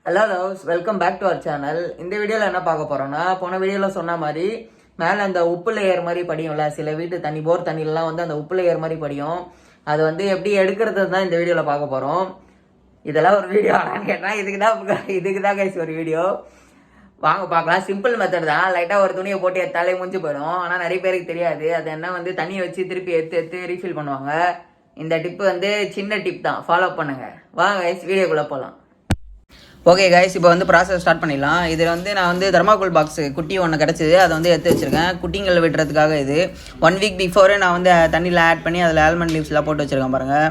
Hello loves, welcome back to our channel. இந்த வீடியோவில் என்ன பார்க்க போகிறோன்னா, போன வீடியோவில் சொன்ன மாதிரி மேலே அந்த உப்பு லேயர் மாதிரி படியும்ல, சில வீட்டு தண்ணி போர் தண்ணியிலலாம் வந்து அந்த உப்பு லேயர் மாதிரி படியும். அது வந்து எப்படி எடுக்கிறது தான் இந்த வீடியோவில் பார்க்க போகிறோம். இதெல்லாம் ஒரு வீடியோ ஆனான்னு கேட்டால் இதுக்கு தான் கைஸ் ஒரு வீடியோ. வாங்க பார்க்கலாம். சிம்பிள் மெத்தட் தான். லைட்டாக ஒரு துணியை போட்டு எடுத்தாலே முடிஞ்சு போயிடும். ஆனால் நிறைய பேருக்கு தெரியாது. அது என்ன வந்து தண்ணியை வச்சு திருப்பி எடுத்து ரீஃபில் பண்ணுவாங்க. இந்த டிப்பு வந்து சின்ன டிப் தான், ஃபாலோ பண்ணுங்கள். வாங்க கைஸ் வீடியோக்குள்ளே போகலாம். ஓகே கைஸ், இப்போ வந்து ப்ராசஸ் ஸ்டார்ட் பண்ணிடலாம். இதில் வந்து நான் வந்து தர்மாக்கோல் பாக்ஸ் குட்டி ஒன்று கிடச்சிது, அதை வந்து எடுத்து வச்சுருக்கேன் குட்டிங்கள் விட்டுறதுக்காக. இது 1 வீக் பிஃபோரே நான் வந்து தண்ணியில் ஆட் பண்ணி அதில் ஆல்மண்ட் லீவ்ஸ்லாம் போட்டு வச்சுருக்கேன் பாருங்கள்.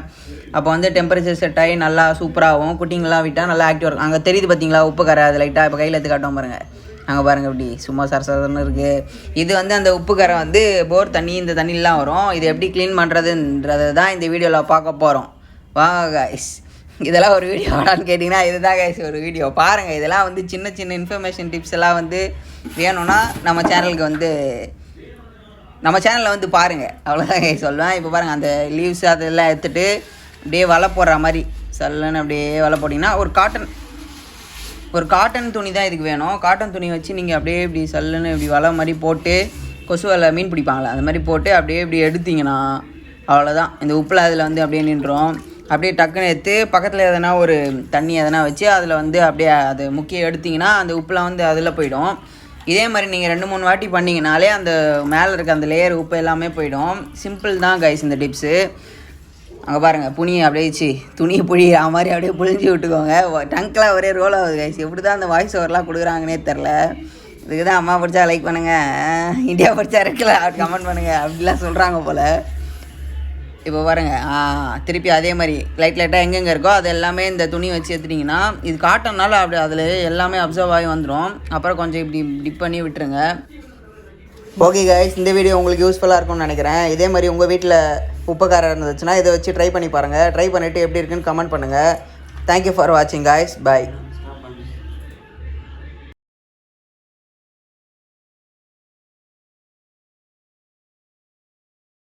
அப்போ வந்து டெம்பரேச்சர் செட் ஆகி நல்லா சூப்பராகவும் குட்டிங்கெலாம் விட்டால் நல்லா ஆக்டிவாக இருக்கும். அங்கே தெரியுது பார்த்தீங்களா உப்பு கரை, அது லைட்டாக இப்போ கையில் எடுத்து காட்டும் பாருங்கள். அங்கே பாருங்கள் இப்படி சும்மா சரசரன்னு இருக்குது. இது வந்து அந்த உப்பு கரை வந்து போர் தண்ணி இந்த தண்ணிலாம் வரும். இது எப்படி க்ளீன் பண்ணுறதுன்றது தான் இந்த வீடியோவில் பார்க்க போகிறோம். வாங்க கைஸ், இதெல்லாம் ஒரு வீடியோ ஆடான்னு கேட்டிங்கன்னா இதுதான் கைஸ் ஒரு வீடியோ. பாருங்கள், இதெல்லாம் வந்து சின்ன சின்ன இன்ஃபர்மேஷன் டிப்ஸ் எல்லாம் வந்து வேணும்னா நம்ம சேனலில் வந்து பாருங்கள். அவ்வளோதான் கைஸ் சொல்லுவேன். இப்போ பாருங்கள், அந்த லீவ்ஸ் அதெல்லாம் எடுத்துகிட்டு அப்படியே வலை போடுற மாதிரி சல்லுன்னு அப்படியே வலை போட்டிங்கன்னா ஒரு காட்டன் துணி தான் இதுக்கு வேணும். காட்டன் துணி வச்சு நீங்கள் அப்படியே இப்படி சல்லுன்னு இப்படி வலை மாதிரி போட்டு கொசு வலை மீன் பிடிப்பாங்களே அந்த மாதிரி போட்டு அப்படியே இப்படி எடுத்திங்கன்னா அவ்வளோதான். இந்த உப்பில் அதில் வந்து அப்படியே நின்றோம். அப்படியே டக்குன்னு எடுத்து பக்கத்தில் எதனா ஒரு தண்ணி எதனா வச்சு அதில் வந்து அப்படியே அது முக்கிய எடுத்திங்கன்னா அந்த உப்புலாம் வந்து அதில் போயிடும். இதே மாதிரி நீங்கள் 2-3 வாட்டி பண்ணிங்கனாலே அந்த மேலே இருக்க அந்த லேயர் உப்பு எல்லாமே போயிடும். சிம்பிள் தான் கைஸ் இந்த டிப்ஸு. அங்கே பாருங்கள், துணியை புழிகிற மாதிரி அப்படியே புழிஞ்சு விட்டுக்கோங்க. டங்க்லாம் ஒரே ரோல் ஆகுது கைஸ். எப்படி தான் அந்த வாய்ஸ் ஓவர்லாம் கொடுக்குறாங்கன்னே தெரில. இதுக்கு தான் அம்மா படித்தா லைக் பண்ணுங்கள், இந்தியா படித்தா இருக்குல்ல கமெண்ட் பண்ணுங்கள் அப்படிலாம் சொல்கிறாங்க போல். இப்போ பாருங்கள், திருப்பி அதே மாதிரி லைட்டாக எங்கெங்கே இருக்கோ அது எல்லாமே இந்த துணி வச்சு எடுத்துட்டிங்கன்னா இது காட்டனால அப்படி அதில் எல்லாமே அப்சர்வ் ஆகி வந்துடும். அப்புறம் கொஞ்சம் இப்படி டிப் பண்ணி விட்டுருங்க. ஓகே கைஸ், இந்த வீடியோ உங்களுக்கு யூஸ்ஃபுல்லாக இருக்கும்னு நினைக்கிறேன். இதே மாதிரி உங்கள் வீட்டில் உப்புக்காரம் இருந்துச்சுன்னா இதை வச்சு ட்ரை பண்ணி பாருங்கள். ட்ரை பண்ணிவிட்டு எப்படி இருக்குன்னு கமெண்ட் பண்ணுங்கள். தேங்க்யூ ஃபார் வாட்சிங் கைஸ். பை.